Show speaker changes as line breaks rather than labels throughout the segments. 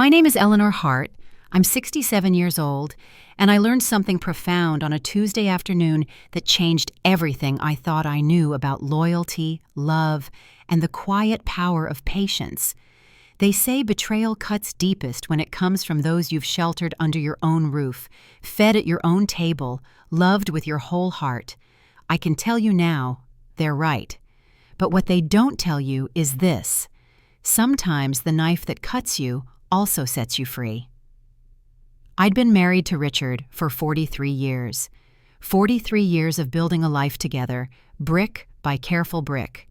My name is Eleanor Hart. I'm 67 years old, and I learned something profound on a Tuesday afternoon that changed everything I thought I knew about loyalty, love, and the quiet power of patience. They say betrayal cuts deepest when it comes from those you've sheltered under your own roof, fed at your own table, loved with your whole heart. I can tell you now, they're right. But what they don't tell you is this: sometimes the knife that cuts you also sets you free. I'd been married to Richard for 43 years. 43 years of building a life together, brick by careful brick.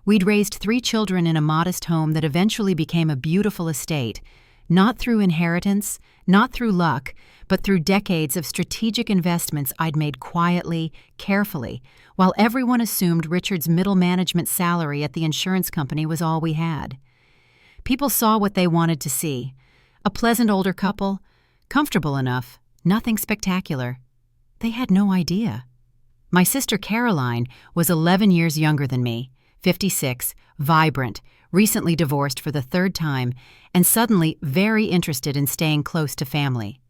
We'd raised 3 children in a modest home that eventually became a beautiful estate, not through inheritance, not through luck, but through decades of strategic investments I'd made quietly, carefully, while everyone assumed Richard's middle management salary at the insurance company was all we had. People saw what they wanted to see: a pleasant older couple, comfortable enough, nothing spectacular. They had no idea. My sister Caroline was 11 years younger than me, 56, vibrant, recently divorced for the 3rd time, and suddenly very interested in staying close to family.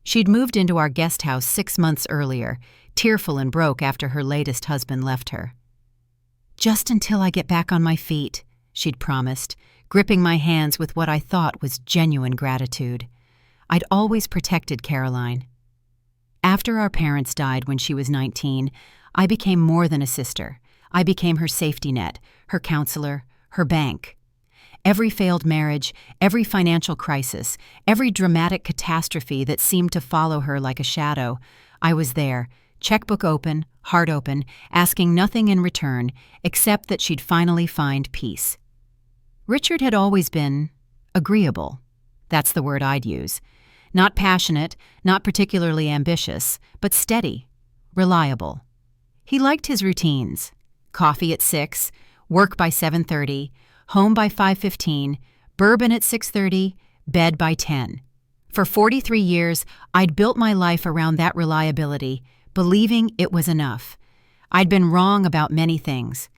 She'd moved into our guest house 6 months earlier, tearful and broke after her latest husband left her. "Just until I get back on my feet," she'd promised, gripping my hands with what I thought was genuine gratitude. I'd always protected Caroline. After our parents died when she was 19, I became more than a sister. I became her safety net, her counselor, her bank. Every failed marriage, every financial crisis, every dramatic catastrophe that seemed to follow her like a shadow, I was there, checkbook open, heart open, asking nothing in return except that she'd finally find peace. Richard had always been agreeable. That's the word I'd use. Not passionate, not particularly ambitious, but steady, reliable. He liked his routines: coffee at 6, work by 7:30, home by 5:15, bourbon at 6:30, bed by 10. For 43 years, I'd built my life around that reliability, believing it was enough. I'd been wrong about many things.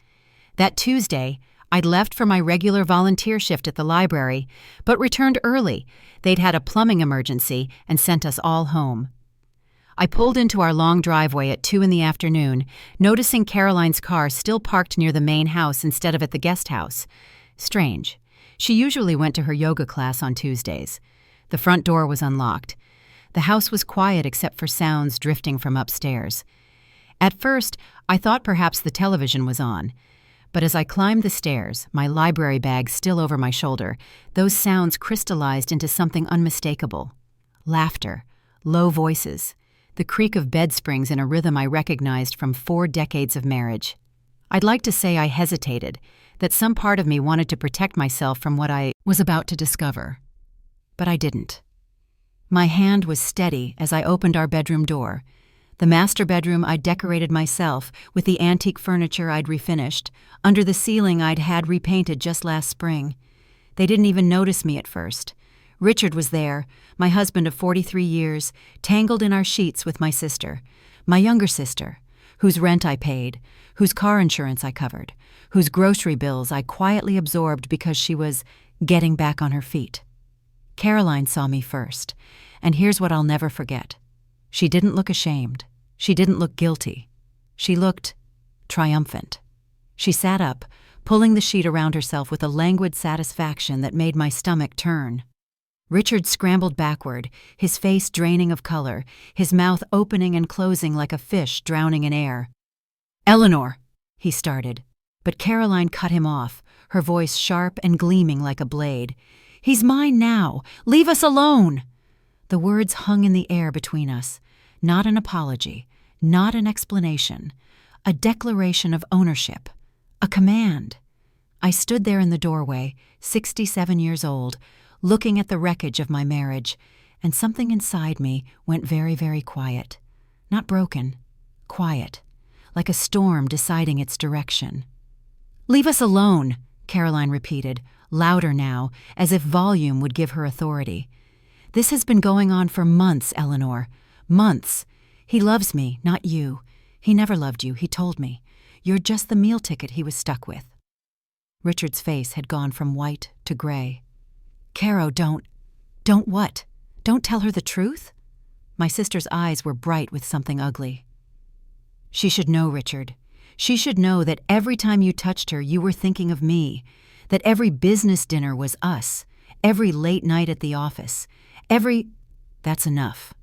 That Tuesday, I'd left for my regular volunteer shift at the library, but returned early. They'd had a plumbing emergency and sent us all home. I pulled into our long driveway at 2 in the afternoon, noticing Caroline's car still parked near the main house instead of at the guest house. Strange. She usually went to her yoga class on Tuesdays. The front door was unlocked. The house was quiet except for sounds drifting from upstairs. At first, I thought perhaps the television was on. But as I climbed the stairs, my library bag still over my shoulder, those sounds crystallized into something unmistakable. Laughter, low voices, the creak of bed springs in a rhythm I recognized from 4 decades of marriage. I'd like to say I hesitated, that some part of me wanted to protect myself from what I was about to discover. But I didn't. My hand was steady as I opened our bedroom door. The master bedroom I'd decorated myself with the antique furniture I'd refinished, under the ceiling I'd had repainted just last spring. They didn't even notice me at first. Richard was there, my husband of 43 years, tangled in our sheets with my sister, my younger sister, whose rent I paid, whose car insurance I covered, whose grocery bills I quietly absorbed because she was getting back on her feet. Caroline saw me first, and here's what I'll never forget. She didn't look ashamed. She didn't look guilty. She looked triumphant. She sat up, pulling the sheet around herself with a languid satisfaction that made my stomach turn. Richard scrambled backward, his face draining of color, his mouth opening and closing like a fish drowning in air. "Eleanor," he started, but Caroline cut him off, her voice sharp and gleaming like a blade. "He's mine now. Leave us alone." The words hung in the air between us. Not an apology, not an explanation, a declaration of ownership, a command. I stood there in the doorway, 67 years old, looking at the wreckage of my marriage, and something inside me went very, very quiet. Not broken, quiet, like a storm deciding its direction. "Leave us alone," Caroline repeated, louder now, as if volume would give her authority. "This has been going on for months, Eleanor. Months. He loves me, not you. He never loved you, he told me. You're just the meal ticket he was stuck with." Richard's face had gone from white to gray. "Caro, don't." Don't what? Don't tell her the truth? My sister's eyes were bright with something ugly. She should know, Richard. She should know that every time you touched her, you were thinking of me, that every business dinner was us, every late night at the office, every— That's enough.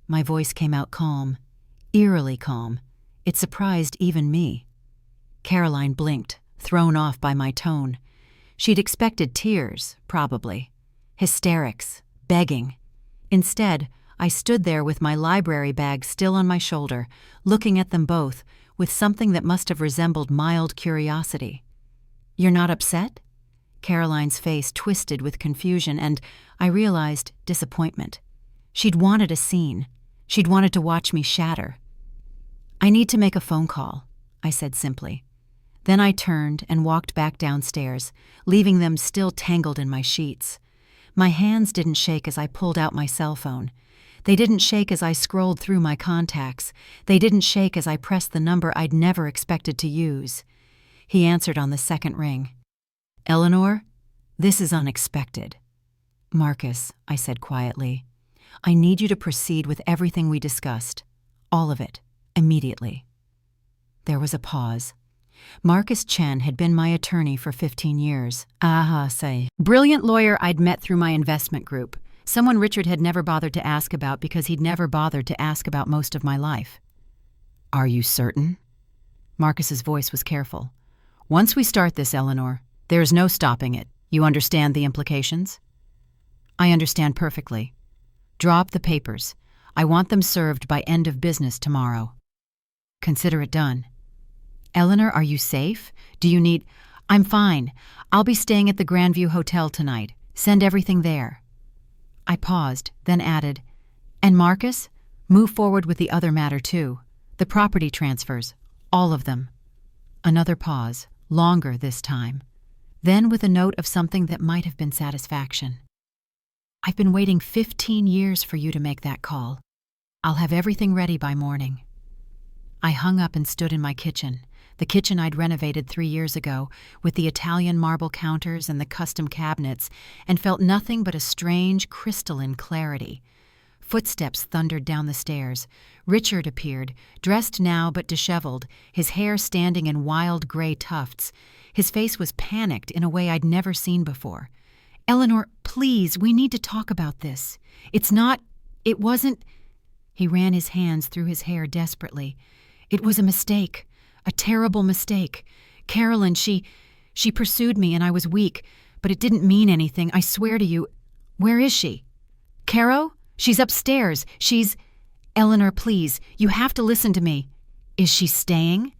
My voice came out calm, eerily calm. It surprised even me. Caroline blinked, thrown off by my tone. She'd expected tears, probably. Hysterics, begging. Instead, I stood there with my library bag still on my shoulder, looking at them both with something that must have resembled mild curiosity. "You're not upset?" Caroline's face twisted with confusion and, I realized, disappointment. She'd wanted a scene. She'd wanted to watch me shatter. "I need to make a phone call," I said simply. Then I turned and walked back downstairs, leaving them still tangled in my sheets. My hands didn't shake as I pulled out my cell phone. They didn't shake as I scrolled through my contacts. They didn't shake as I pressed the number I'd never expected to use. He answered on the second ring. "Eleanor, this is unexpected." "Marcus," I said quietly, "I need you to proceed with everything we discussed. All of it. Immediately." There was a pause. Marcus Chen had been my attorney for 15 years. Brilliant lawyer I'd met through my investment group. Someone Richard had never bothered to ask about because he'd never bothered to ask about most of my life. "Are you certain?" Marcus's voice was careful. "Once we start this, Eleanor, there's no stopping it. You understand the implications?" "I understand perfectly. Drop the papers. I want them served by end of business tomorrow." "Consider it done." "Eleanor, are you safe? Do you need— I'm fine. I'll be staying at the Grandview Hotel tonight. Send everything there." I paused, then added, "And Marcus, move forward with the other matter too. The property transfers. All of them." Another pause, longer this time. Then with a note of something that might have been satisfaction. "I've been waiting 15 years for you to make that call. I'll have everything ready by morning." I hung up and stood in my kitchen, the kitchen I'd renovated 3 years ago, with the Italian marble counters and the custom cabinets, and felt nothing but a strange, crystalline clarity. Footsteps thundered down the stairs. Richard appeared, dressed now but disheveled, his hair standing in wild gray tufts. His face was panicked in a way I'd never seen before. "Eleanor, please, we need to talk about this. It wasn't— He ran his hands through his hair desperately. "It was a mistake. A terrible mistake. Carolyn, she pursued me and I was weak, but it didn't mean anything, I swear to you. Where is she?" "Caro? She's upstairs. Eleanor, please, you have to listen to me." "Is she staying?"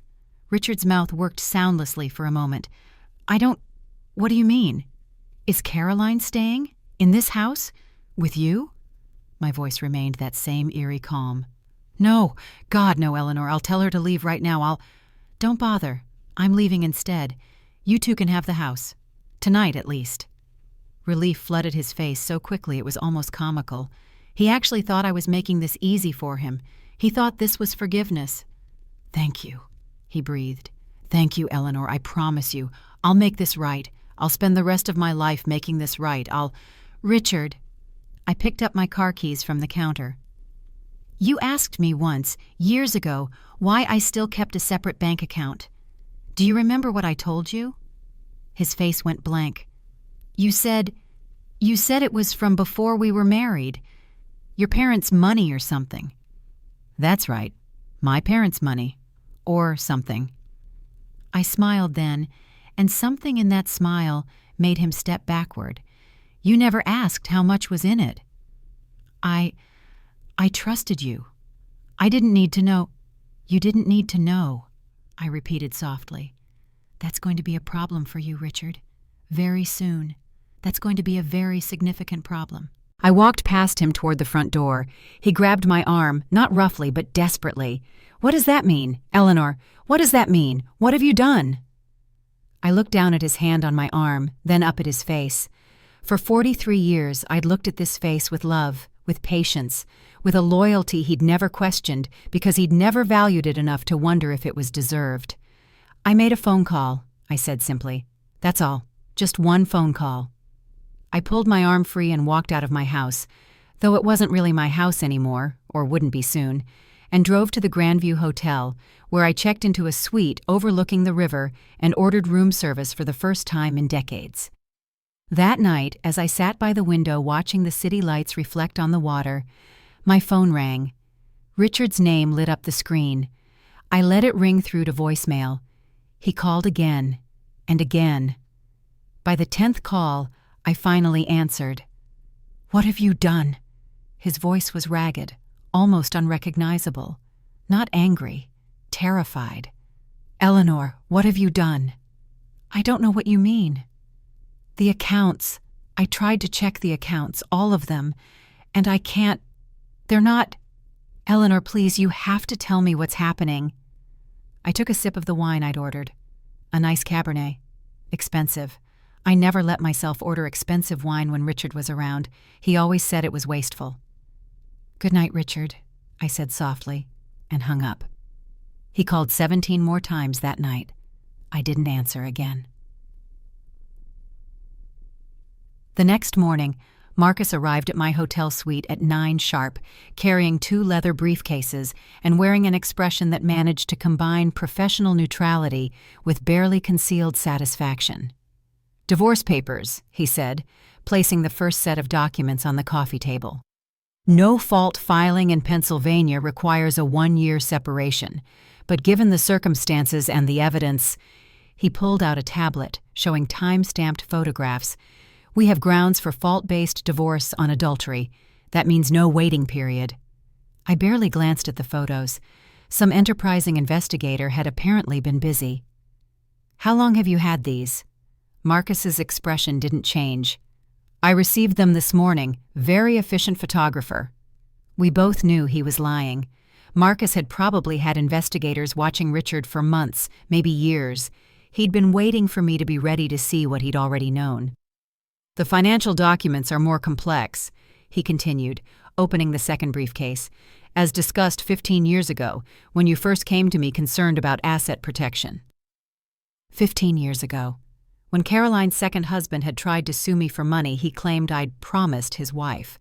Richard's mouth worked soundlessly for a moment. What do you mean? Is Caroline staying? In this house? With you?" My voice remained that same eerie calm. "No. God, no, Eleanor. I'll tell her to leave right now. Don't bother. I'm leaving instead. You two can have the house. Tonight, at least." Relief flooded his face so quickly it was almost comical. He actually thought I was making this easy for him. He thought this was forgiveness. "Thank you," he breathed. "Thank you, Eleanor. I promise you. I'll make this right. I'll spend the rest of my life making this right. Richard." I picked up my car keys from the counter. "You asked me once, years ago, why I still kept a separate bank account. Do you remember what I told you?" His face went blank. You said it was from before we were married. Your parents' money or something." "That's right. My parents' money. Or something." I smiled then, and something in that smile made him step backward. "You never asked how much was in it." I trusted you. I didn't need to know." "You didn't need to know," I repeated softly. "That's going to be a problem for you, Richard. Very soon. That's going to be a very significant problem." I walked past him toward the front door. He grabbed my arm, not roughly, but desperately. "What does that mean? Eleanor, what does that mean? What have you done?" I looked down at his hand on my arm, then up at his face. For 43 years, I'd looked at this face with love, with patience, with a loyalty he'd never questioned because he'd never valued it enough to wonder if it was deserved. "I made a phone call," I said simply. "That's all. Just one phone call." I pulled my arm free and walked out of my house, though it wasn't really my house anymore, or wouldn't be soon, and drove to the Grandview Hotel, where I checked into a suite overlooking the river and ordered room service for the first time in decades. That night, as I sat by the window watching the city lights reflect on the water, my phone rang. Richard's name lit up the screen. I let it ring through to voicemail. He called again and again. By the 10th call, I finally answered. "What have you done?" His voice was ragged, almost unrecognizable. Not angry, terrified. "Eleanor, what have you done?" "I don't know what you mean." "The accounts. I tried to check the accounts, all of them, and I can't. They're not. Eleanor, please, you have to tell me what's happening." I took a sip of the wine I'd ordered. A nice Cabernet. Expensive. I never let myself order expensive wine when Richard was around. He always said it was wasteful. "Good night, Richard," I said softly, and hung up. He called 17 more times that night. I didn't answer again. The next morning, Marcus arrived at my hotel suite at 9 sharp, carrying 2 leather briefcases and wearing an expression that managed to combine professional neutrality with barely concealed satisfaction. "Divorce papers," he said, placing the first set of documents on the coffee table. No-fault filing in Pennsylvania requires a 1-year separation, but given the circumstances and the evidence, he pulled out a tablet showing time-stamped photographs. "We have grounds for fault-based divorce on adultery. That means no waiting period." I barely glanced at the photos. Some enterprising investigator had apparently been busy. "How long have you had these?" Marcus's expression didn't change. "I received them this morning. Very efficient photographer." We both knew he was lying. Marcus had probably had investigators watching Richard for months, maybe years. He'd been waiting for me to be ready to see what he'd already known. "The financial documents are more complex," he continued, opening the second briefcase, "as discussed 15 years ago, when you first came to me concerned about asset protection." 15 years ago. When Caroline's second husband had tried to sue me for money he claimed I'd promised his wife.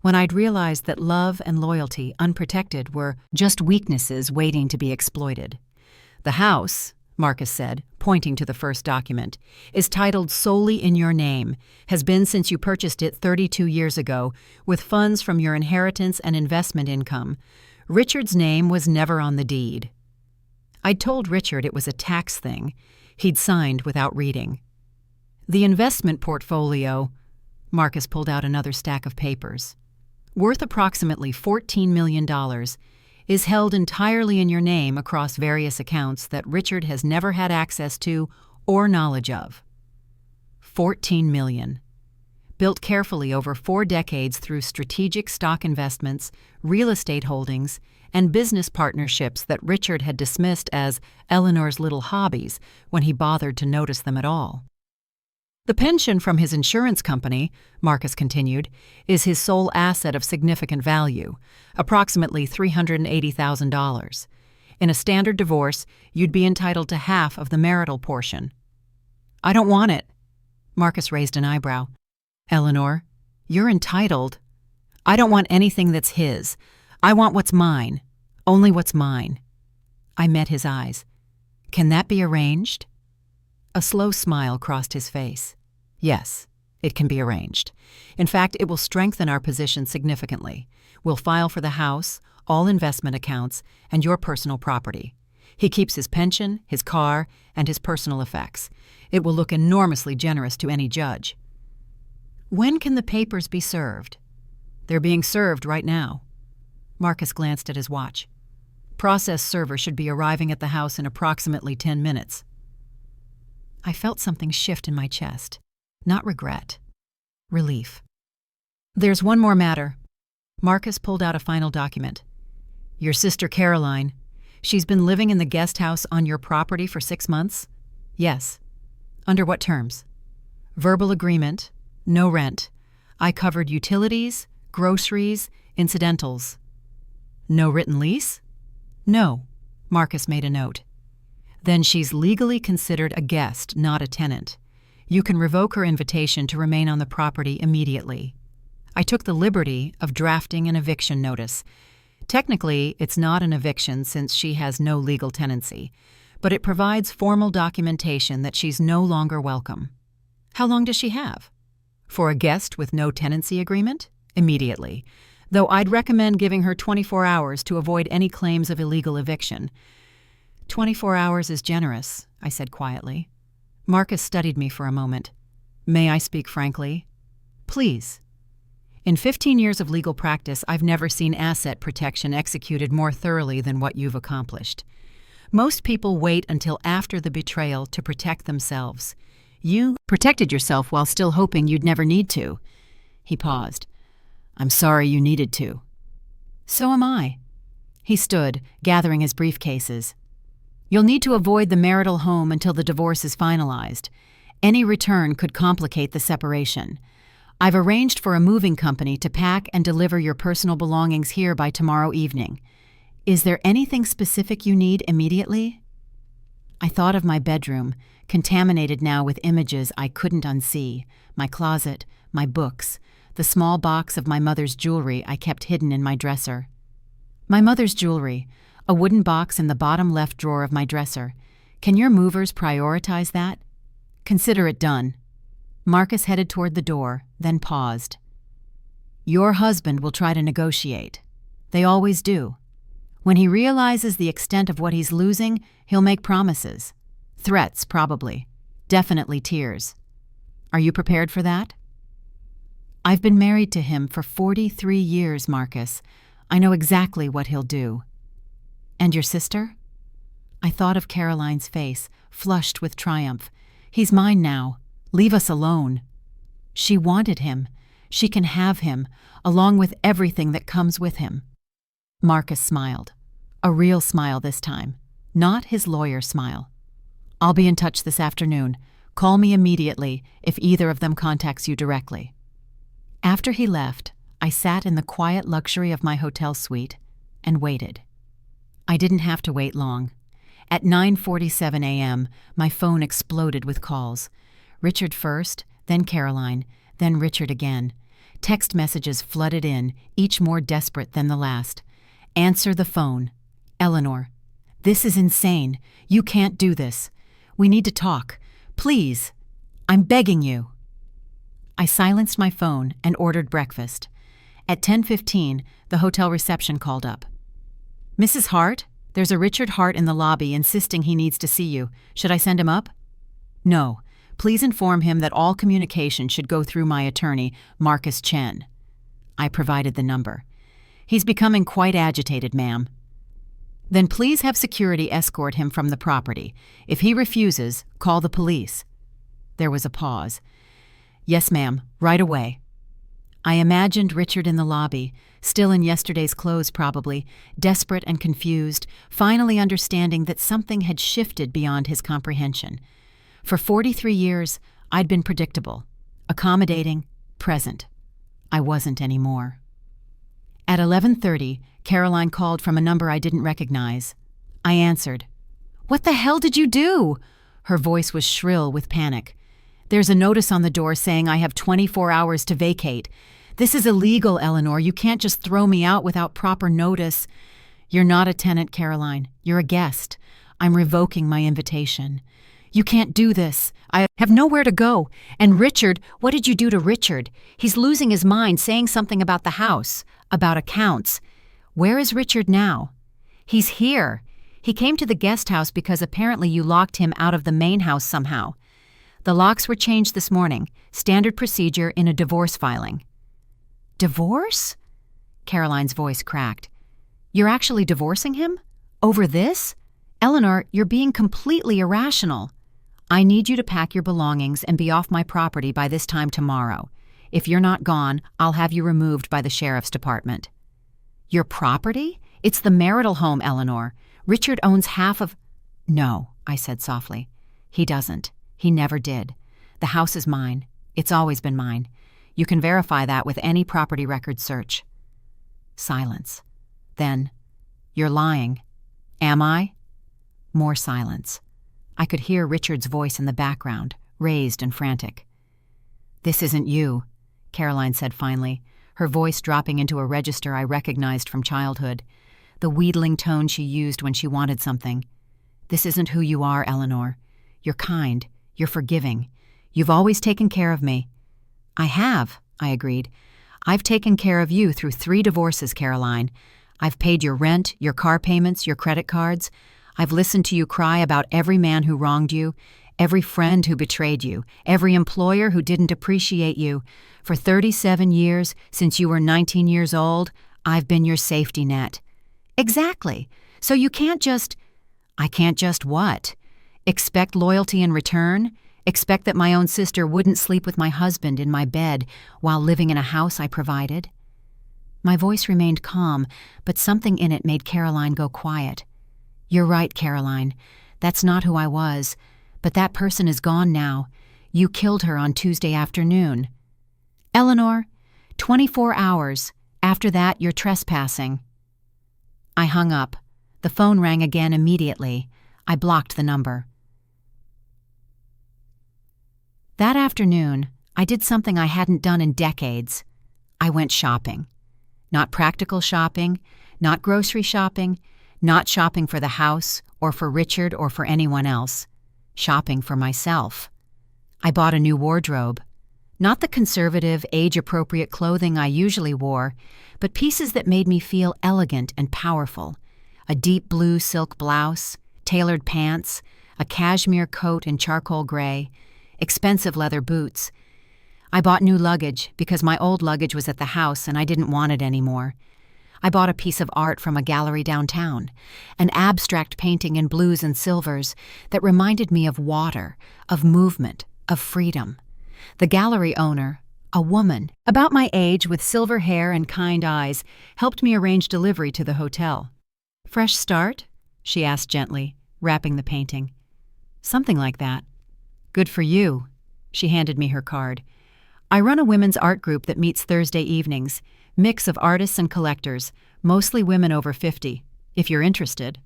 When I'd realized that love and loyalty, unprotected, were just weaknesses waiting to be exploited. "The house," Marcus said, pointing to the first document, "is titled solely in your name, has been since you purchased it 32 years ago, with funds from your inheritance and investment income. Richard's name was never on the deed." I'd told Richard it was a tax thing. He'd signed without reading. "The investment portfolio," Marcus pulled out another stack of papers, "worth approximately $14 million, is held entirely in your name across various accounts that Richard has never had access to or knowledge of." 14 million. Built carefully over 4 decades through strategic stock investments, real estate holdings, and business partnerships that Richard had dismissed as Eleanor's little hobbies when he bothered to notice them at all. "The pension from his insurance company," Marcus continued, "is his sole asset of significant value, approximately $380,000. In a standard divorce, you'd be entitled to half of the marital portion." "I don't want it." Marcus raised an eyebrow. "Eleanor, you're entitled." "I don't want anything that's his. I want what's mine. Only what's mine." I met his eyes. "Can that be arranged?" A slow smile crossed his face. "Yes, it can be arranged. In fact, it will strengthen our position significantly. We'll file for the house, all investment accounts, and your personal property. He keeps his pension, his car, and his personal effects. It will look enormously generous to any judge." "When can the papers be served?" "They're being served right now." Marcus glanced at his watch. "Process server should be arriving at the house in approximately 10 minutes. I felt something shift in my chest. Not regret. Relief. "There's one more matter." Marcus pulled out a final document. "Your sister Caroline. She's been living in the guest house on your property for 6 months?" "Yes." "Under what terms?" "Verbal agreement. No rent. I covered utilities, groceries, incidentals." "No written lease?" "No." Marcus made a note. "Then she's legally considered a guest, not a tenant. You can revoke her invitation to remain on the property immediately. I took the liberty of drafting an eviction notice. Technically, it's not an eviction since she has no legal tenancy, but it provides formal documentation that she's no longer welcome. How long does she have? For a guest with no tenancy agreement? Immediately. Though I'd recommend giving her 24 hours to avoid any claims of illegal eviction. 24 hours is generous, I said quietly. Marcus studied me for a moment. May I speak frankly? Please. In 15 years of legal practice, I've never seen asset protection executed more thoroughly than what you've accomplished. Most people wait until after the betrayal to protect themselves. You protected yourself while still hoping you'd never need to. He paused. I'm sorry you needed to. So am I. He stood, gathering his briefcases. You'll need to avoid the marital home until the divorce is finalized. Any return could complicate the separation. I've arranged for a moving company to pack and deliver your personal belongings here by tomorrow evening. Is there anything specific you need immediately? I thought of my bedroom, contaminated now with images I couldn't unsee, my closet, my books, the small box of my mother's jewelry I kept hidden in my dresser. My mother's jewelry, a wooden box in the bottom left drawer of my dresser. Can your movers prioritize that? Consider it done. Marcus headed toward the door, then paused. Your husband will try to negotiate. They always do. When he realizes the extent of what he's losing, he'll make promises. Threats, probably. Definitely tears. Are you prepared for that? I've been married to him for 43 years, Marcus. I know exactly what he'll do. And your sister? I thought of Caroline's face, flushed with triumph. He's mine now. Leave us alone. She wanted him. She can have him, along with everything that comes with him. Marcus smiled. A real smile this time, not his lawyer smile. I'll be in touch this afternoon. Call me immediately if either of them contacts you directly. After he left, I sat in the quiet luxury of my hotel suite and waited. I didn't have to wait long. At 9:47 a.m., my phone exploded with calls. Richard first, then Caroline, then Richard again. Text messages flooded in, each more desperate than the last. Answer the phone. Eleanor. This is insane. You can't do this. We need to talk. Please. I'm begging you. I silenced my phone and ordered breakfast. At 10:15, the hotel reception called up. Mrs. Hart, there's a Richard Hart in the lobby insisting he needs to see you. Should I send him up? No. Please inform him that all communication should go through my attorney, Marcus Chen. I provided the number. He's becoming quite agitated, ma'am. Then please have security escort him from the property. If he refuses, call the police. There was a pause. Yes, ma'am, right away. I imagined Richard in the lobby, still in yesterday's clothes probably, desperate and confused, finally understanding that something had shifted beyond his comprehension. For 43 years, I'd been predictable, accommodating, present. I wasn't anymore. At 11:30, Caroline called from a number I didn't recognize. I answered. What the hell did you do? Her voice was shrill with panic. There's a notice on the door saying I have 24 hours to vacate. This is illegal, Eleanor. You can't just throw me out without proper notice. You're not a tenant, Caroline. You're a guest. I'm revoking my invitation. You can't do this. I have nowhere to go. And Richard, what did you do to Richard? He's losing his mind, saying something about the house, about accounts. Where is Richard now? He's here. He came to the guest house because apparently you locked him out of the main house somehow. The locks were changed this morning, standard procedure in a divorce filing. Divorce? Caroline's voice cracked. You're actually divorcing him? Over this? Eleanor, you're being completely irrational. I need you to pack your belongings and be off my property by this time tomorrow. If you're not gone, I'll have you removed by the sheriff's department. Your property? It's the marital home, Eleanor. Richard owns half of... No, I said softly. He doesn't. He never did. The house is mine. It's always been mine. You can verify that with any property record search. Silence. Then, you're lying. Am I? More silence. I could hear Richard's voice in the background, raised and frantic. "This isn't you," Caroline said finally, her voice dropping into a register I recognized from childhood, the wheedling tone she used when she wanted something. "This isn't who you are, Eleanor. You're kind. You're forgiving. You've always taken care of me." "I have," I agreed. "I've taken care of you through 3 divorces, Caroline. I've paid your rent, your car payments, your credit cards. I've listened to you cry about every man who wronged you, every friend who betrayed you, every employer who didn't appreciate you. For 37 years, since you were 19 years old, I've been your safety net." "Exactly. So you can't just—" "I can't just what? Expect loyalty in return? Expect that my own sister wouldn't sleep with my husband in my bed while living in a house I provided?" My voice remained calm, but something in it made Caroline go quiet. "You're right, Caroline. That's not who I was. But that person is gone now. You killed her on Tuesday afternoon." "Eleanor, 24 hours. After that, you're trespassing." I hung up. The phone rang again immediately. I blocked the number. That afternoon, I did something I hadn't done in decades. I went shopping. Not practical shopping, not grocery shopping, not shopping for the house or for Richard or for anyone else. Shopping for myself. I bought a new wardrobe. Not the conservative, age-appropriate clothing I usually wore, but pieces that made me feel elegant and powerful. A deep blue silk blouse, tailored pants, a cashmere coat in charcoal gray, expensive leather boots. I bought new luggage because my old luggage was at the house and I didn't want it anymore. I bought a piece of art from a gallery downtown, an abstract painting in blues and silvers that reminded me of water, of movement, of freedom. The gallery owner, a woman, about my age with silver hair and kind eyes, helped me arrange delivery to the hotel. "Fresh start?" she asked gently, wrapping the painting. "Something like that." "Good for you." She handed me her card. "I run a women's art group that meets Thursday evenings, mix of artists and collectors, mostly women over 50, if you're interested."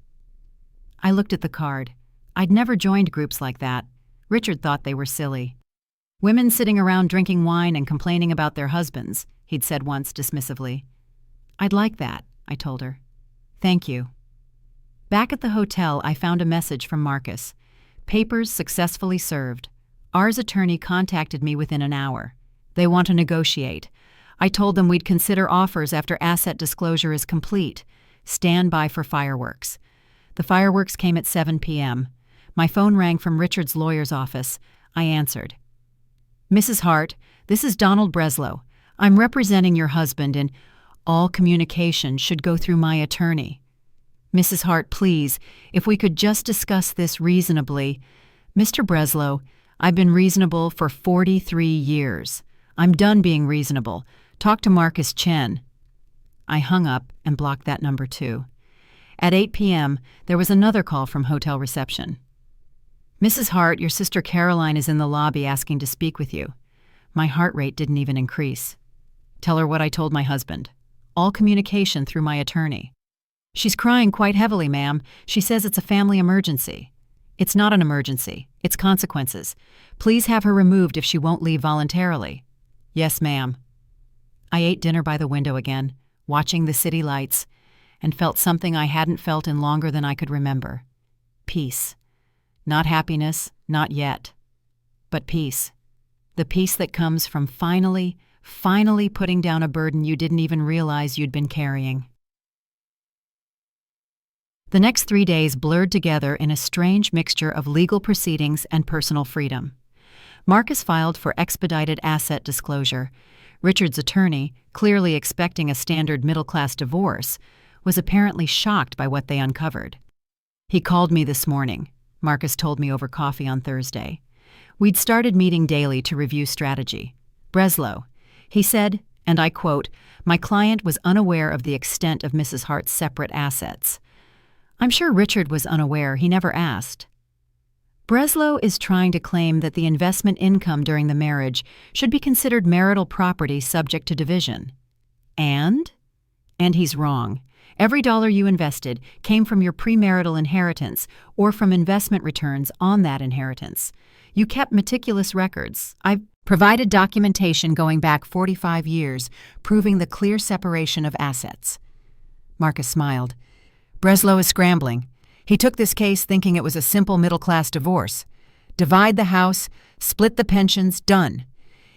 I looked at the card. I'd never joined groups like that. Richard thought they were silly. "Women sitting around drinking wine and complaining about their husbands," he'd said once dismissively. "I'd like that," I told her. "Thank you." Back at the hotel, I found a message from Marcus. "Papers successfully served. Ours attorney contacted me within an hour. They want to negotiate. I told them we'd consider offers after asset disclosure is complete. Stand by for fireworks." The fireworks came at 7 p.m. My phone rang from Richard's lawyer's office. I answered. "Mrs. Hart, this is Donald Breslow. I'm representing your husband and all communication should go through my attorney." "Mrs. Hart, please, if we could just discuss this reasonably." "Mr. Breslow, I've been reasonable for 43 years. I'm done being reasonable. Talk to Marcus Chen." I hung up and blocked that number too. At 8 p.m., there was another call from hotel reception. "Mrs. Hart, your sister Caroline is in the lobby asking to speak with you." My heart rate didn't even increase. "Tell her what I told my husband. All communication through my attorney." "She's crying quite heavily, ma'am. She says it's a family emergency." "It's not an emergency. It's consequences. Please have her removed if she won't leave voluntarily." "Yes, ma'am." I ate dinner by the window again, watching the city lights, and felt something I hadn't felt in longer than I could remember. Peace. Not happiness, not yet. But peace. The peace that comes from finally putting down a burden you didn't even realize you'd been carrying. The next 3 days blurred together in a strange mixture of legal proceedings and personal freedom. Marcus filed for expedited asset disclosure. Richard's attorney, clearly expecting a standard middle-class divorce, was apparently shocked by what they uncovered. "He called me this morning," Marcus told me over coffee on Thursday. We'd started meeting daily to review strategy. "Breslow," he said, and I quote, "My client was unaware of the extent of Mrs. Hart's separate assets." I'm sure Richard was unaware. He never asked. "Breslow is trying to claim that the investment income during the marriage should be considered marital property subject to division." And he's wrong. Every dollar you invested came from your premarital inheritance or from investment returns on that inheritance. You kept meticulous records. I've provided documentation going back 45 years, proving the clear separation of assets. Marcus smiled. Breslow is scrambling. He took this case thinking it was a simple middle-class divorce. Divide the house, split the pensions, done.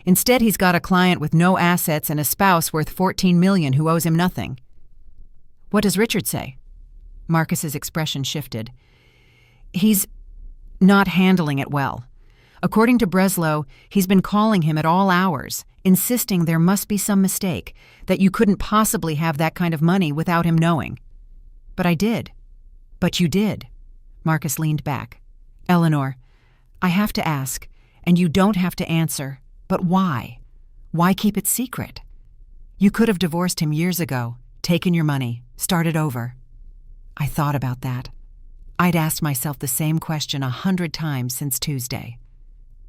Instead, he's got a client with no assets and a spouse worth $14 million who owes him nothing. What does Richard say? Marcus's expression shifted. He's not handling it well. According to Breslow, he's been calling him at all hours, insisting there must be some mistake, that you couldn't possibly have that kind of money without him knowing. But I did. But you did. Marcus leaned back. Eleanor, I have to ask, and you don't have to answer, but why? Why keep it secret? You could have divorced him years ago, taken your money, started over. I thought about that. I'd asked myself the same question 100 times since Tuesday.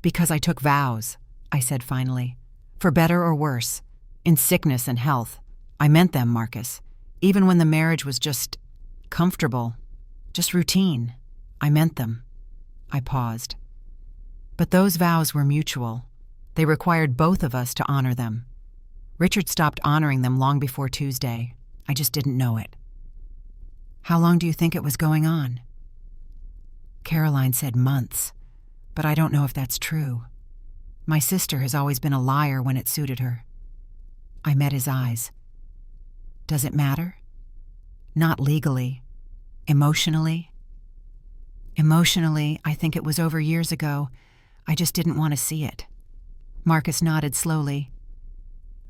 Because I took vows, I said finally. For better or worse, in sickness and health. I meant them, Marcus. Even when the marriage was just comfortable, just routine. I meant them. I paused. But those vows were mutual. They required both of us to honor them. Richard stopped honoring them long before Tuesday. I just didn't know it. How long do you think it was going on? Caroline said months, but I don't know if that's true. My sister has always been a liar when it suited her. I met his eyes. Does it matter? Not legally. Emotionally? Emotionally, I think it was over years ago. I just didn't want to see it. Marcus nodded slowly.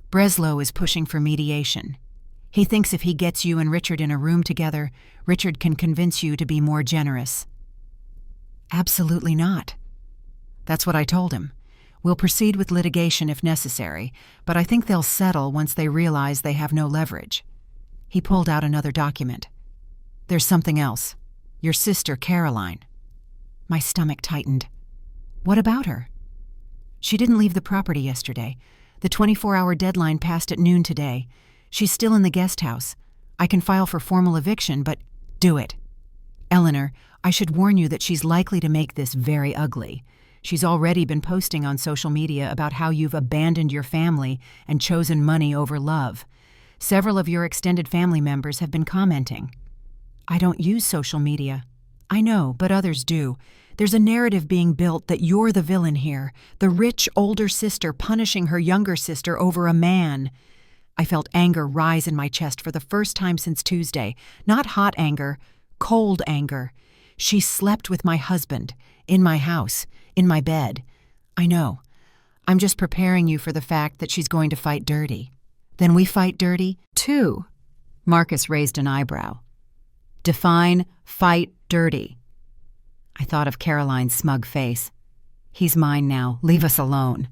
Breslow is pushing for mediation. He thinks if he gets you and Richard in a room together, Richard can convince you to be more generous. Absolutely not. That's what I told him. We'll proceed with litigation if necessary, but I think they'll settle once they realize they have no leverage. He pulled out another document. There's something else. Your sister, Caroline. My stomach tightened. What about her? She didn't leave the property yesterday. The 24-hour deadline passed at noon today. She's still in the guest house. I can file for formal eviction, but do it. Eleanor, I should warn you that she's likely to make this very ugly. She's already been posting on social media about how you've abandoned your family and chosen money over love. Several of your extended family members have been commenting. I don't use social media. I know, but others do. There's a narrative being built that you're the villain here, the rich older sister punishing her younger sister over a man. I felt anger rise in my chest for the first time since Tuesday. Not hot anger, cold anger. She slept with my husband, in my house, in my bed. I know. I'm just preparing you for the fact that she's going to fight dirty. Then we fight dirty, too. Marcus raised an eyebrow. Define fight dirty. I thought of Caroline's smug face. He's mine now. Leave us alone.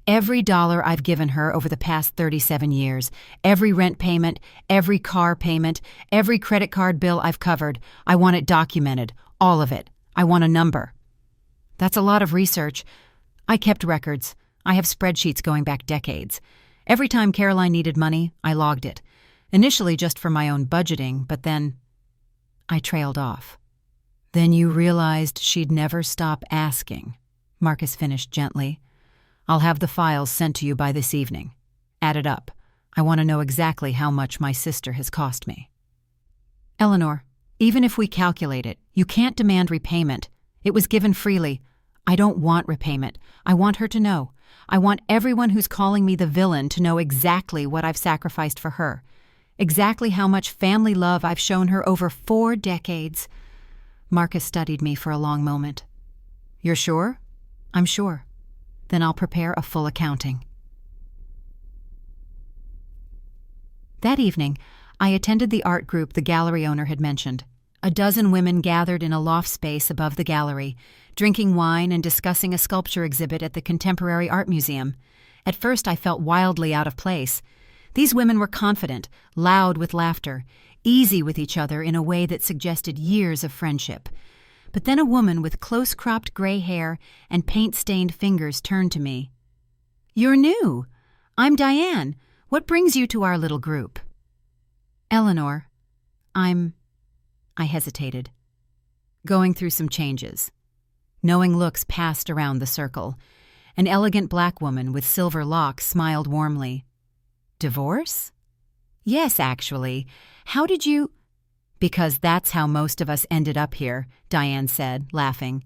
Every dollar I've given her over the past 37 years, every rent payment, every car payment, every credit card bill I've covered, I want it documented, all of it. I want a number. That's a lot of research. I kept records. I have spreadsheets going back decades. Every time Caroline needed money, I logged it. Initially just for my own budgeting, but then I trailed off. Then you realized she'd never stop asking, Marcus finished gently. I'll have the files sent to you by this evening. Add it up. I want to know exactly how much my sister has cost me. Eleanor, even if we calculate it, you can't demand repayment. It was given freely. I don't want repayment. I want her to know. I want everyone who's calling me the villain to know exactly what I've sacrificed for her. Exactly how much family love I've shown her over 4 decades. Marcus studied me for a long moment. You're sure? I'm sure. Then I'll prepare a full accounting. That evening, I attended the art group the gallery owner had mentioned. A dozen women gathered in a loft space above the gallery, drinking wine and discussing a sculpture exhibit at the Contemporary Art Museum. At first, I felt wildly out of place. These women were confident, loud with laughter, easy with each other in a way that suggested years of friendship. But then a woman with close-cropped gray hair and paint-stained fingers turned to me. You're new. I'm Diane. What brings you to our little group? Eleanor. I hesitated. Going through some changes. Knowing looks passed around the circle. An elegant black woman with silver locks smiled warmly. Divorce? Yes, actually. How did you— Because that's how most of us ended up here, Diane said, laughing.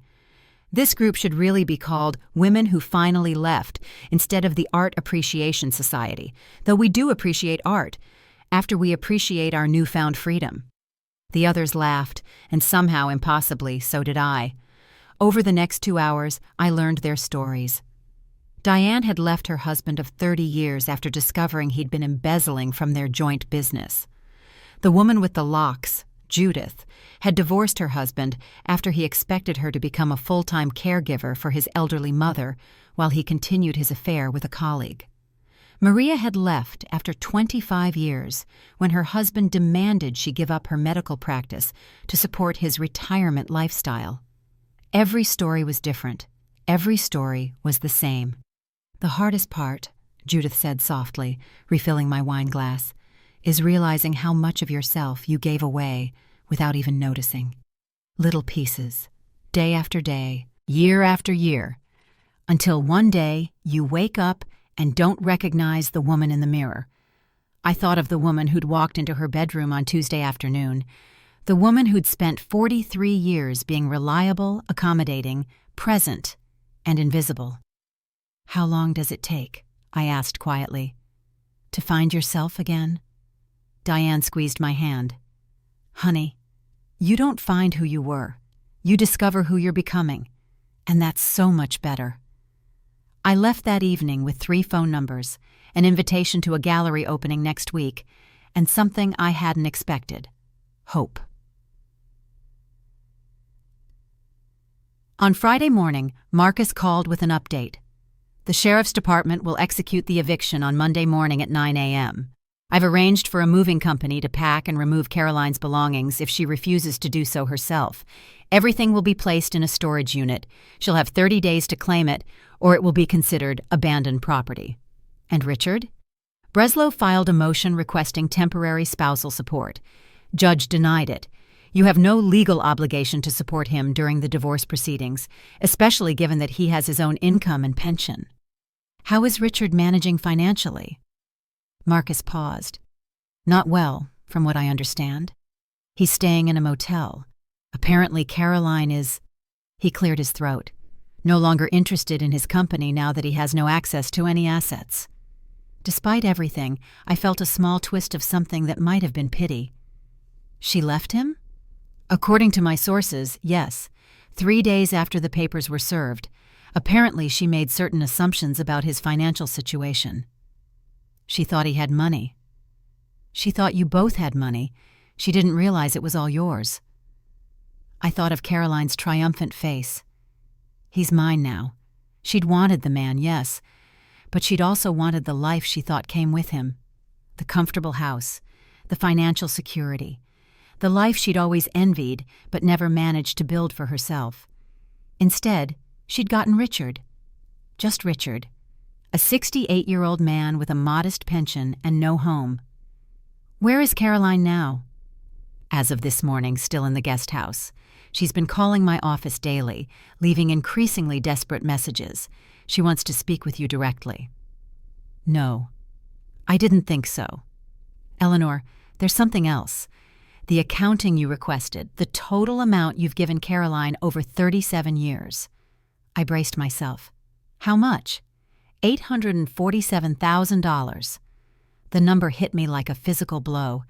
This group should really be called Women Who Finally Left instead of the Art Appreciation Society, though we do appreciate art, after we appreciate our newfound freedom. The others laughed, and somehow, impossibly, so did I. Over the next 2 hours, I learned their stories. Diane had left her husband of 30 years after discovering he'd been embezzling from their joint business. The woman with the locks, Judith, had divorced her husband after he expected her to become a full-time caregiver for his elderly mother while he continued his affair with a colleague. Maria had left after 25 years when her husband demanded she give up her medical practice to support his retirement lifestyle. Every story was different. Every story was the same. The hardest part, Judith said softly, refilling my wine glass, is realizing how much of yourself you gave away without even noticing. Little pieces, day after day, year after year, until one day you wake up and don't recognize the woman in the mirror. I thought of the woman who'd walked into her bedroom on Tuesday afternoon, the woman who'd spent 43 years being reliable, accommodating, present, and invisible. How long does it take, I asked quietly, to find yourself again? Diane squeezed my hand. Honey, you don't find who you were. You discover who you're becoming. And that's so much better. I left that evening with 3 phone numbers, an invitation to a gallery opening next week, and something I hadn't expected: hope. On Friday morning, Marcus called with an update. The sheriff's department will execute the eviction on Monday morning at 9 a.m. I've arranged for a moving company to pack and remove Caroline's belongings if she refuses to do so herself. Everything will be placed in a storage unit. She'll have 30 days to claim it, or it will be considered abandoned property. And Richard? Breslow filed a motion requesting temporary spousal support. Judge denied it. You have no legal obligation to support him during the divorce proceedings, especially given that he has his own income and pension. How is Richard managing financially? Marcus paused. Not well, from what I understand. He's staying in a motel. Apparently Caroline is— He cleared his throat, no longer interested in his company now that he has no access to any assets. Despite everything, I felt a small twist of something that might have been pity. She left him? According to my sources, yes. 3 days after the papers were served. Apparently she made certain assumptions about his financial situation. She thought he had money. She thought you both had money. She didn't realize it was all yours. I thought of Caroline's triumphant face. He's mine now. She'd wanted the man, yes, but she'd also wanted the life she thought came with him. The comfortable house, the financial security, the life she'd always envied but never managed to build for herself. Instead, she'd gotten Richard. Just Richard. A 68-year-old man with a modest pension and no home. Where is Caroline now? As of this morning, still in the guest house. She's been calling my office daily, leaving increasingly desperate messages. She wants to speak with you directly. No, I didn't think so. Eleanor, there's something else. The accounting you requested, the total amount you've given Caroline over 37 years. I braced myself. How much? $847,000. The number hit me like a physical blow.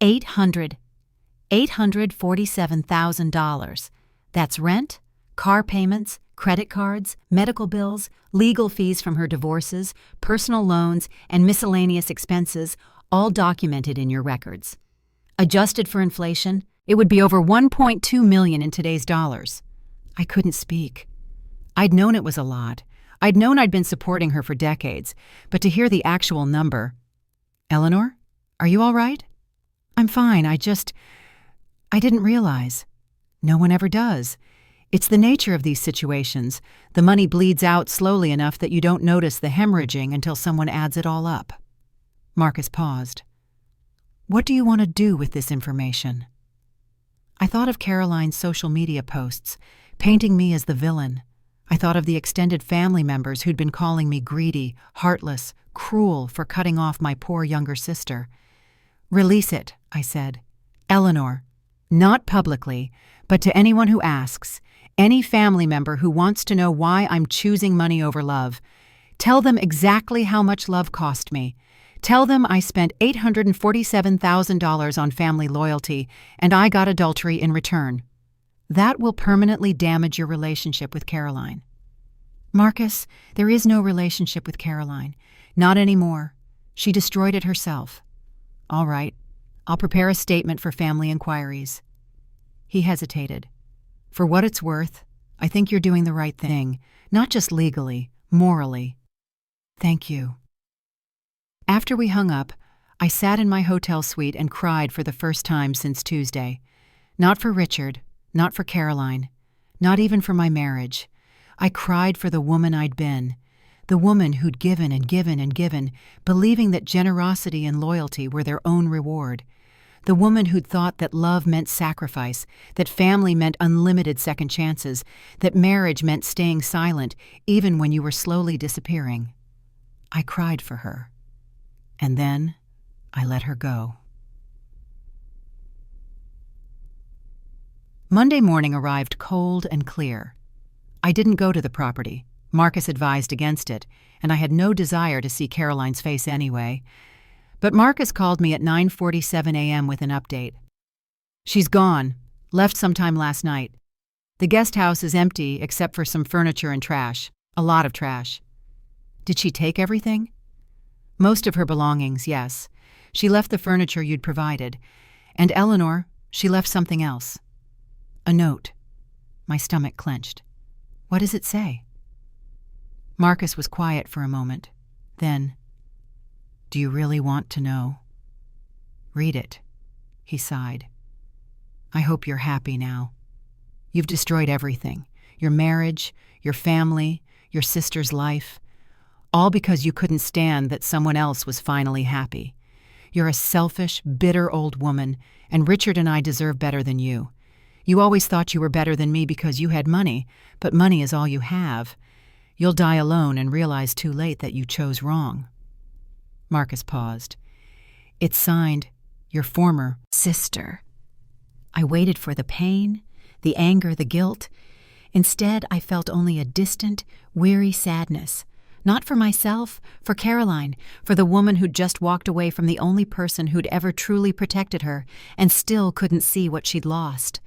$847,000. That's rent, car payments, credit cards, medical bills, legal fees from her divorces, personal loans, and miscellaneous expenses, all documented in your records. Adjusted for inflation, it would be over $1.2 million in today's dollars. I couldn't speak. I'd known it was a lot. I'd known I'd been supporting her for decades, but to hear the actual number— Eleanor, are you all right? I'm fine, I didn't realize. No one ever does. It's the nature of these situations. The money bleeds out slowly enough that you don't notice the hemorrhaging until someone adds it all up. Marcus paused. What do you want to do with this information? I thought of Caroline's social media posts, painting me as the villain. I thought of the extended family members who'd been calling me greedy, heartless, cruel for cutting off my poor younger sister. "Release it," I said. "Eleanor, not publicly, but to anyone who asks, any family member who wants to know why I'm choosing money over love. Tell them exactly how much love cost me. Tell them I spent $847,000 on family loyalty, and I got adultery in return. That will permanently damage your relationship with Caroline." "Marcus, there is no relationship with Caroline. Not anymore. She destroyed it herself." "All right. I'll prepare a statement for family inquiries." He hesitated. "For what it's worth, I think you're doing the right thing, not just legally, morally." "Thank you." After we hung up, I sat in my hotel suite and cried for the first time since Tuesday. Not for Richard, not for Caroline, not even for my marriage. I cried for the woman I'd been, the woman who'd given and given and given, believing that generosity and loyalty were their own reward. The woman who'd thought that love meant sacrifice, that family meant unlimited second chances, that marriage meant staying silent even when you were slowly disappearing. I cried for her. And then I let her go. Monday morning arrived cold and clear. I didn't go to the property. Marcus advised against it, and I had no desire to see Caroline's face anyway. But Marcus called me at 9:47 a.m. with an update. "She's gone. Left sometime last night. The guest house is empty except for some furniture and trash. A lot of trash." "Did she take everything?" "Most of her belongings, yes. She left the furniture you'd provided. And Eleanor, she left something else." "A note." My stomach clenched. "What does it say?" Marcus was quiet for a moment. Then, "Do you really want to know?" "Read it." He sighed. "I hope you're happy now. You've destroyed everything. Your marriage, your family, your sister's life. All because you couldn't stand that someone else was finally happy. You're a selfish, bitter old woman, and Richard and I deserve better than you. You always thought you were better than me because you had money, but money is all you have. You'll die alone and realize too late that you chose wrong." Marcus paused. "It's signed, your former sister." I waited for the pain, the anger, the guilt. Instead, I felt only a distant, weary sadness. Not for myself, for Caroline, for the woman who'd just walked away from the only person who'd ever truly protected her and still couldn't see what she'd lost.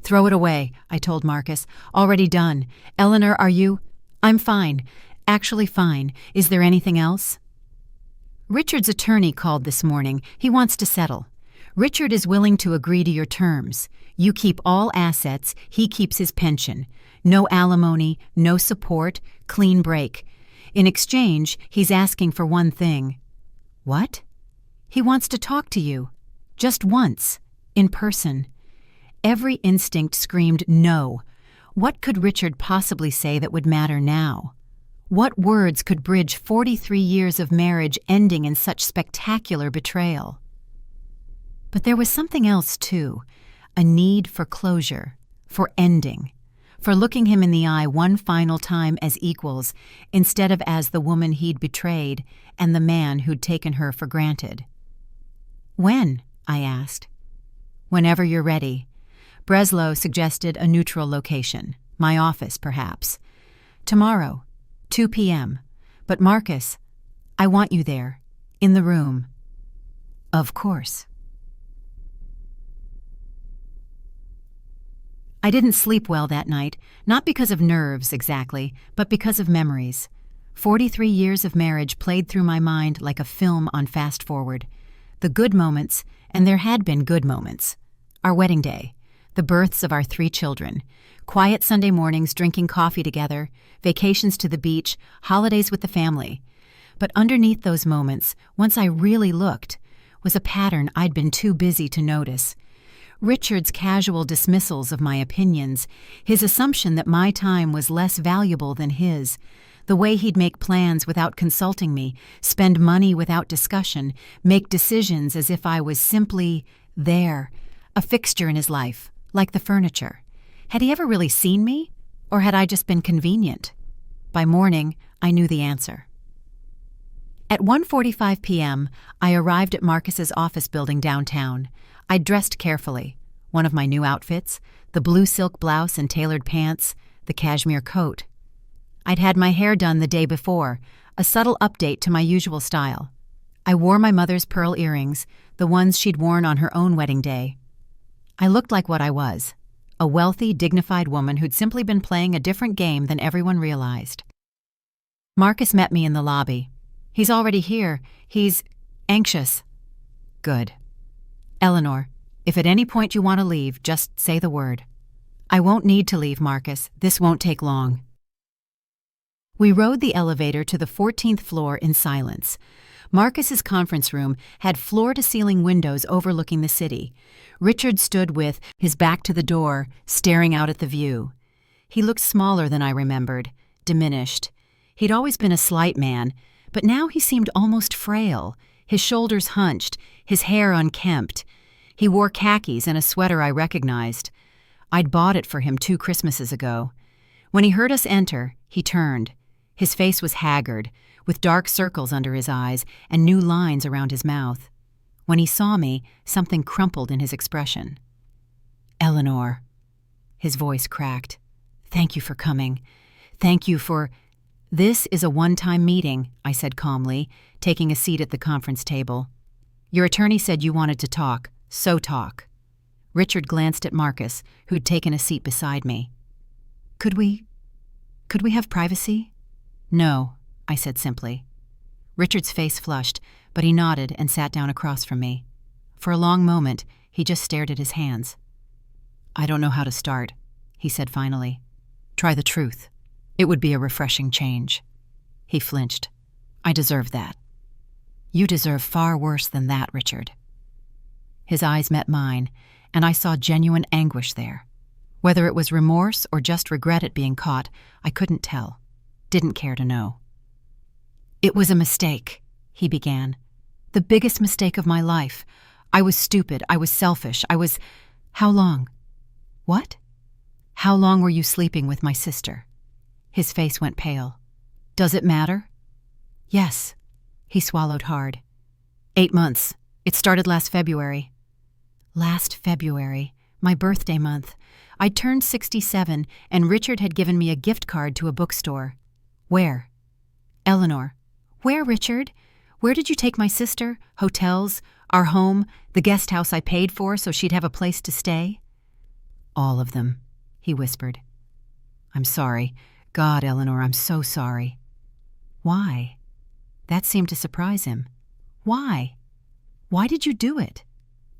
"Throw it away," I told Marcus. "Already done. Eleanor, are you—" "I'm fine. Actually fine. Is there anything else?" "Richard's attorney called this morning. He wants to settle. Richard is willing to agree to your terms. You keep all assets, he keeps his pension. No alimony, no support, clean break. In exchange, he's asking for one thing." "What?" "He wants to talk to you. Just once. In person." Every instinct screamed no. What could Richard possibly say that would matter now? What words could bridge 43 years of marriage ending in such spectacular betrayal? But there was something else, too. A need for closure, for ending, for looking him in the eye one final time as equals instead of as the woman he'd betrayed and the man who'd taken her for granted. "When?" I asked. "Whenever you're ready." Breslow suggested a neutral location, my office perhaps. "Tomorrow, 2 p.m. But Marcus, I want you there, in the room." "Of course." I didn't sleep well that night, not because of nerves exactly, but because of memories. 43 years of marriage played through my mind like a film on fast forward. The good moments, and there had been good moments. Our wedding day, the births of our 3 children, quiet Sunday mornings drinking coffee together, vacations to the beach, holidays with the family. But underneath those moments, once I really looked, was a pattern I'd been too busy to notice. Richard's casual dismissals of my opinions, his assumption that my time was less valuable than his, the way he'd make plans without consulting me, spend money without discussion, make decisions as if I was simply there, a fixture in his life, like the furniture. Had he ever really seen me, or had I just been convenient? By morning, I knew the answer. At 1:45 p.m., I arrived at Marcus's office building downtown. I'd dressed carefully. One of my new outfits, the blue silk blouse and tailored pants, the cashmere coat. I'd had my hair done the day before, a subtle update to my usual style. I wore my mother's pearl earrings, the ones she'd worn on her own wedding day. I looked like what I was, a wealthy, dignified woman who'd simply been playing a different game than everyone realized. Marcus met me in the lobby. He's already here. He's anxious. Good. Eleanor, if at any point you want to leave, just say the word. I won't need to leave, Marcus. This won't take long. We rode the elevator to the 14th floor in silence. Marcus's conference room had floor-to-ceiling windows overlooking the city. Richard stood with his back to the door, staring out at the view. He looked smaller than I remembered, diminished. He'd always been a slight man, but now he seemed almost frail, his shoulders hunched, his hair unkempt. He wore khakis and a sweater I recognized. I'd bought it for him 2 Christmases ago. When he heard us enter, he turned. His face was haggard, with dark circles under his eyes and new lines around his mouth. When he saw me, something crumpled in his expression. Eleanor. His voice cracked. Thank you for coming. Thank you for... This is a one-time meeting, I said calmly, taking a seat at the conference table. Your attorney said you wanted to talk, so talk. Richard glanced at Marcus, who'd taken a seat beside me. Could we have privacy? No, I said simply. Richard's face flushed, but he nodded and sat down across from me. For a long moment, he just stared at his hands. I don't know how to start, he said finally. Try the truth. It would be a refreshing change. He flinched. I deserve that. You deserve far worse than that, Richard. His eyes met mine, and I saw genuine anguish there. Whether it was remorse or just regret at being caught, I couldn't tell. Didn't care to know. It was a mistake, he began. The biggest mistake of my life. I was stupid. I was selfish. How long? What? How long were you sleeping with my sister? His face went pale. Does it matter? Yes. He swallowed hard. 8 months. It started last February. Last February, my birthday month. I turned 67, and Richard had given me a gift card to a bookstore. Where? Eleanor. Where, Richard? Where did you take my sister? Hotels? Our home? The guest house I paid for so she'd have a place to stay? All of them, he whispered. I'm sorry. God, Eleanor, I'm so sorry. Why? That seemed to surprise him. Why? Why did you do it?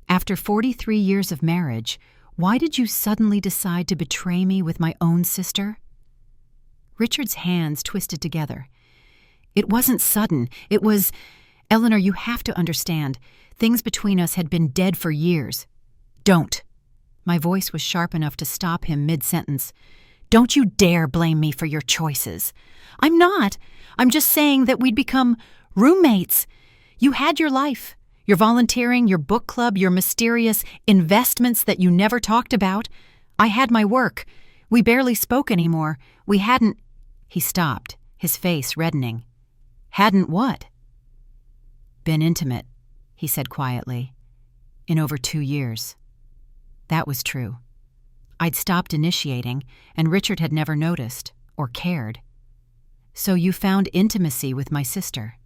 After 43 years of marriage, why did you suddenly decide to betray me with my own sister? Richard's hands twisted together. It wasn't sudden. It was... Eleanor, you have to understand. Things between us had been dead for years. Don't. My voice was sharp enough to stop him mid-sentence. Don't you dare blame me for your choices. I'm not. I'm just saying that we'd become roommates. You had your life, your volunteering, your book club, your mysterious investments that you never talked about. I had my work. We barely spoke anymore. We hadn't... He stopped, his face reddening. Hadn't what? Been intimate, he said quietly. In over 2 years. That was true. I'd stopped initiating, and Richard had never noticed, or cared. So you found intimacy with my sister.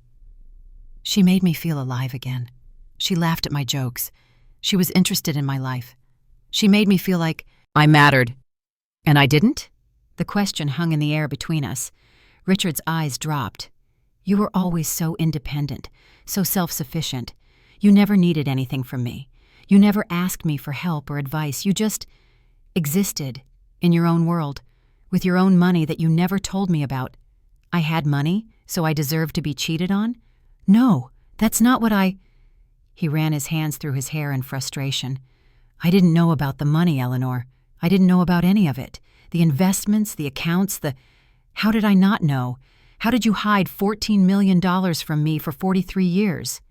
She made me feel alive again. She laughed at my jokes. She was interested in my life. She made me feel like I mattered. And I didn't? The question hung in the air between us. Richard's eyes dropped. You were always so independent, so self-sufficient. You never needed anything from me. You never asked me for help or advice. You just existed in your own world, with your own money that you never told me about. I had money, so I deserved to be cheated on? No, that's not what I... He ran his hands through his hair in frustration. I didn't know about the money, Eleanor. I didn't know about any of it. The investments, the accounts, How did I not know? How did you hide $14 million from me for 43 years?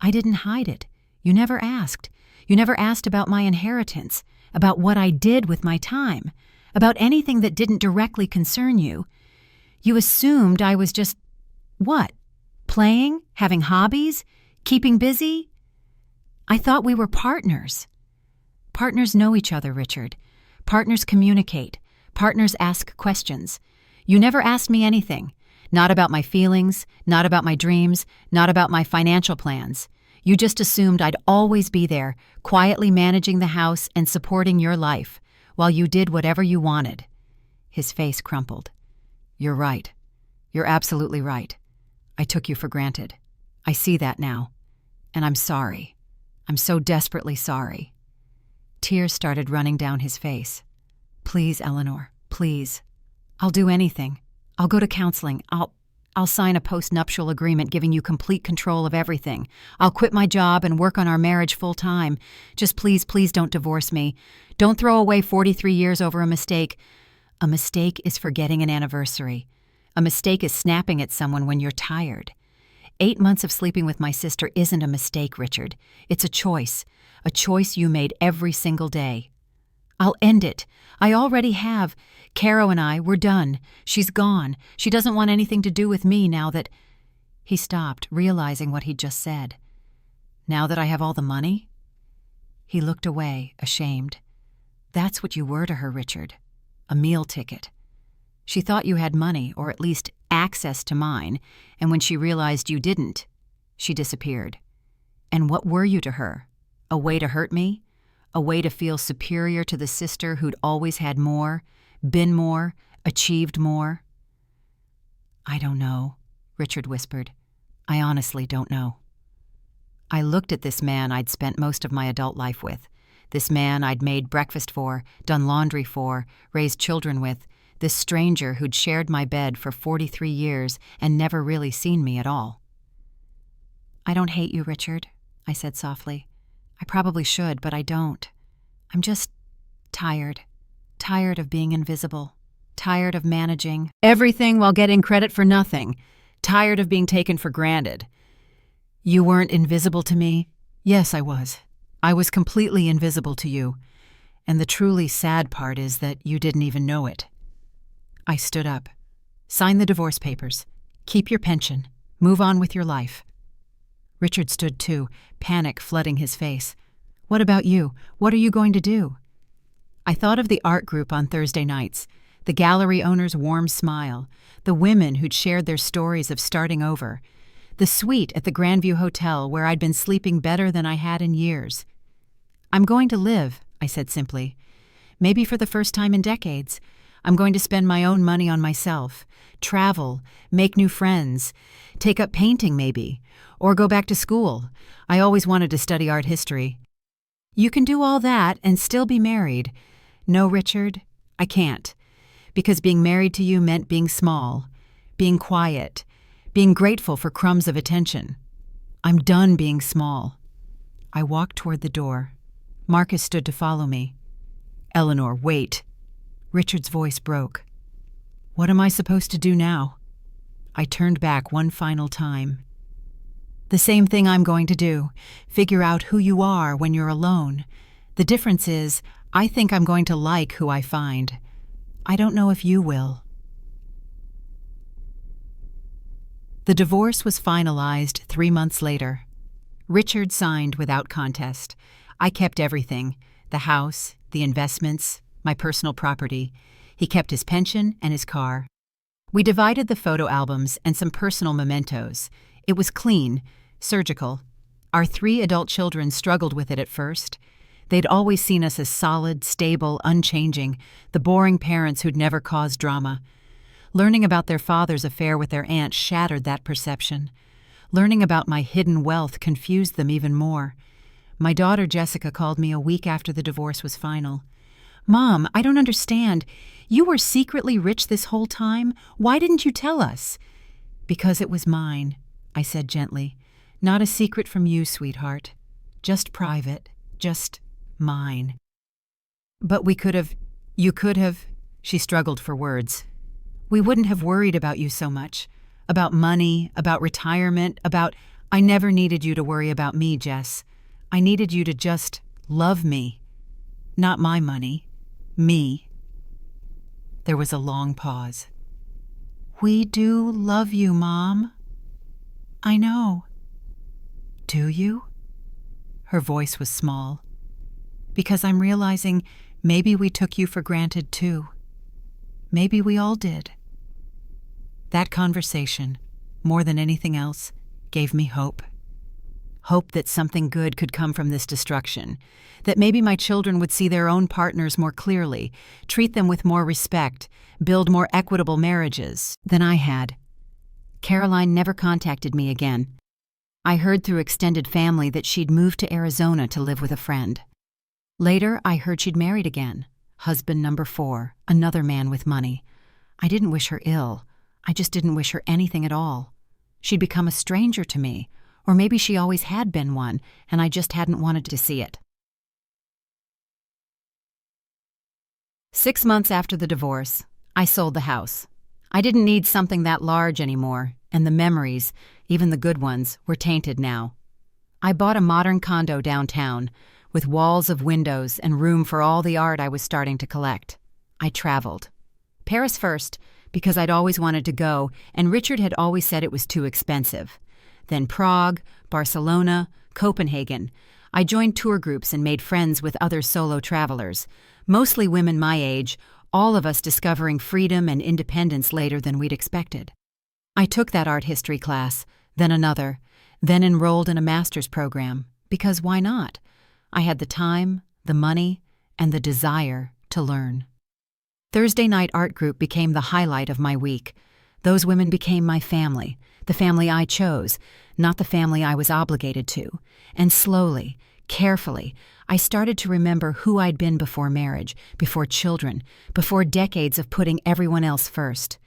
I didn't hide it. You never asked. You never asked about my inheritance. about what I did with my time, about anything that didn't directly concern you. You assumed I was just, what? Playing? Having hobbies? Keeping busy? I thought we were partners. Partners know each other, Richard. Partners communicate. Partners ask questions. You never asked me anything. Not about my feelings, not about my dreams, not about my financial plans. You just assumed I'd always be there, quietly managing the house and supporting your life, while you did whatever you wanted. His face crumpled. You're right. You're absolutely right. I took you for granted. I see that now. And I'm sorry. I'm so desperately sorry. Tears started running down his face. Please, Eleanor, please. I'll do anything. I'll go to counseling. I'll sign a post-nuptial agreement giving you complete control of everything. I'll quit my job and work on our marriage full-time. Just please, please don't divorce me. Don't throw away 43 years over a mistake. A mistake is forgetting an anniversary. A mistake is snapping at someone when you're tired. 8 months of sleeping with my sister isn't a mistake, Richard. It's a choice you made every single day. I'll end it. I already have. Caro and I, we're done. She's gone. She doesn't want anything to do with me now that... He stopped, realizing what he'd just said. Now that I have all the money? He looked away, ashamed. That's what you were to her, Richard. A meal ticket. She thought you had money, or at least access to mine, and when she realized you didn't, she disappeared. And what were you to her? A way to hurt me? A way to feel superior to the sister who'd always had more, been more, achieved more? I don't know, Richard whispered. I honestly don't know. I looked at this man I'd spent most of my adult life with, this man I'd made breakfast for, done laundry for, raised children with, this stranger who'd shared my bed for 43 years and never really seen me at all. I don't hate you, Richard, I said softly. I probably should, but I don't. I'm just tired. Tired of being invisible. Tired of managing everything while getting credit for nothing. Tired of being taken for granted. You weren't invisible to me? Yes, I was. I was completely invisible to you. And the truly sad part is that you didn't even know it. I stood up. Sign the divorce papers. Keep your pension. Move on with your life. Richard stood too, panic flooding his face. What about you? What are you going to do? I thought of the art group on Thursday nights, the gallery owner's warm smile, the women who'd shared their stories of starting over, the suite at the Grandview Hotel where I'd been sleeping better than I had in years. I'm going to live, I said simply. Maybe for the first time in decades. I'm going to spend my own money on myself, travel, make new friends, take up painting maybe, or go back to school. I always wanted to study art history. You can do all that and still be married. No, Richard, I can't. Because being married to you meant being small, being quiet, being grateful for crumbs of attention. I'm done being small. I walked toward the door. Marcus stood to follow me. Eleanor, wait. Richard's voice broke. What am I supposed to do now? I turned back one final time. The same thing I'm going to do. Figure out who you are when you're alone. The difference is, I think I'm going to like who I find. I don't know if you will. The divorce was finalized 3 months later. Richard signed without contest. I kept everything, the house, the investments, my personal property. He kept his pension and his car. We divided the photo albums and some personal mementos. It was clean, surgical. Our 3 adult children struggled with it at first. They'd always seen us as solid, stable, unchanging, the boring parents who'd never caused drama. Learning about their father's affair with their aunt shattered that perception. Learning about my hidden wealth confused them even more. My daughter Jessica called me a week after the divorce was final. Mom, I don't understand. You were secretly rich this whole time? Why didn't you tell us? Because it was mine, I said gently. Not a secret from you, sweetheart. Just private. Just mine. But we could have... You could have... She struggled for words. We wouldn't have worried about you so much. About money, about retirement, about... I never needed you to worry about me, Jess. I needed you to just love me. Not my money. Me. There was a long pause. We do love you, Mom. I know. Do you? Her voice was small. Because I'm realizing maybe we took you for granted too. Maybe we all did. That conversation, more than anything else, gave me hope. Hope that something good could come from this destruction, that maybe my children would see their own partners more clearly, treat them with more respect, build more equitable marriages than I had. Caroline never contacted me again. I heard through extended family that she'd moved to Arizona to live with a friend. Later, I heard she'd married again, husband number 4, another man with money. I didn't wish her ill. I just didn't wish her anything at all. She'd become a stranger to me, or maybe she always had been one, and I just hadn't wanted to see it. 6 months after the divorce, I sold the house. I didn't need something that large anymore, and the memories, even the good ones, were tainted now. I bought a modern condo downtown, with walls of windows and room for all the art I was starting to collect. I traveled. Paris first, because I'd always wanted to go, and Richard had always said it was too expensive. Then Prague, Barcelona, Copenhagen. I joined tour groups and made friends with other solo travelers, mostly women my age, all of us discovering freedom and independence later than we'd expected. I took that art history class, then another, then enrolled in a master's program, because why not? I had the time, the money, and the desire to learn. Thursday night art group became the highlight of my week. Those women became my family, the family I chose, not the family I was obligated to. And slowly, carefully, I started to remember who I'd been before marriage, before children, before decades of putting everyone else first.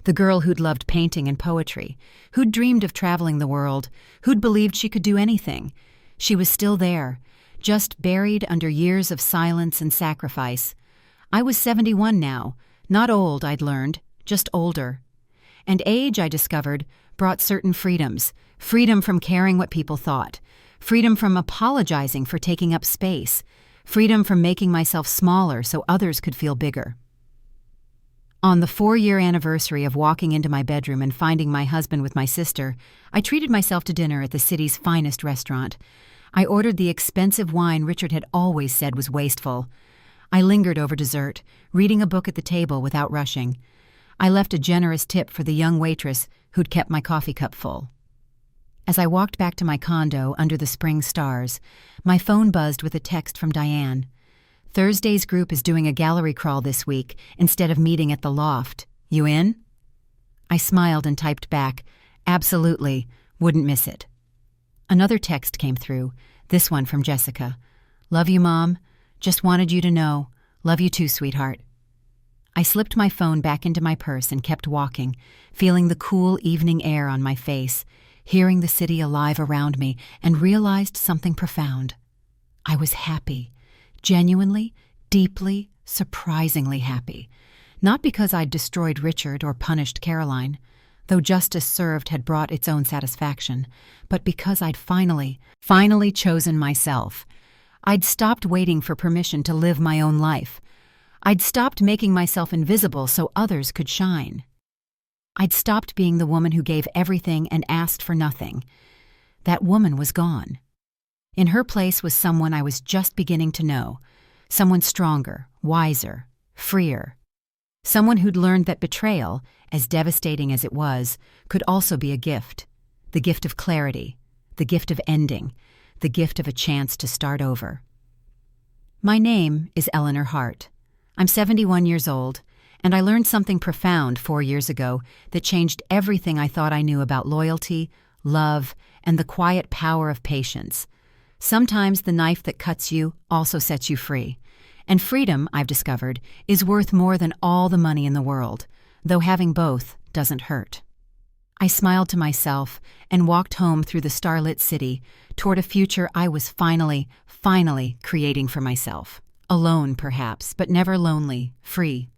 The girl who'd loved painting and poetry, who'd dreamed of traveling the world, who'd believed she could do anything. She was still there, just buried under years of silence and sacrifice. I was 71 now, not old, I'd learned, just older. And age, I discovered, brought certain freedoms. Freedom from caring what people thought. Freedom from apologizing for taking up space. Freedom from making myself smaller so others could feel bigger. On the 4-year anniversary of walking into my bedroom and finding my husband with my sister, I treated myself to dinner at the city's finest restaurant. I ordered the expensive wine Richard had always said was wasteful. I lingered over dessert, reading a book at the table without rushing. I left a generous tip for the young waitress who'd kept my coffee cup full. As I walked back to my condo under the spring stars, my phone buzzed with a text from Diane. Thursday's group is doing a gallery crawl this week instead of meeting at the loft. You in? I smiled and typed back, absolutely, wouldn't miss it. Another text came through, this one from Jessica. Love you, Mom. Just wanted you to know. Love you too, sweetheart. I slipped my phone back into my purse and kept walking, feeling the cool evening air on my face, hearing the city alive around me, and realized something profound. I was happy, genuinely, deeply, surprisingly happy. Not because I'd destroyed Richard or punished Caroline, though justice served had brought its own satisfaction, but because I'd finally chosen myself. I'd stopped waiting for permission to live my own life. I'd stopped making myself invisible so others could shine. I'd stopped being the woman who gave everything and asked for nothing. That woman was gone. In her place was someone I was just beginning to know, someone stronger, wiser, freer. Someone who'd learned that betrayal, as devastating as it was, could also be a gift. The gift of clarity, the gift of ending, the gift of a chance to start over. My name is Eleanor Hart. I'm 71 years old, and I learned something profound 4 years ago that changed everything I thought I knew about loyalty, love, and the quiet power of patience. Sometimes the knife that cuts you also sets you free. And freedom, I've discovered, is worth more than all the money in the world, though having both doesn't hurt. I smiled to myself and walked home through the starlit city toward a future I was finally creating for myself. Alone, perhaps, but never lonely, free.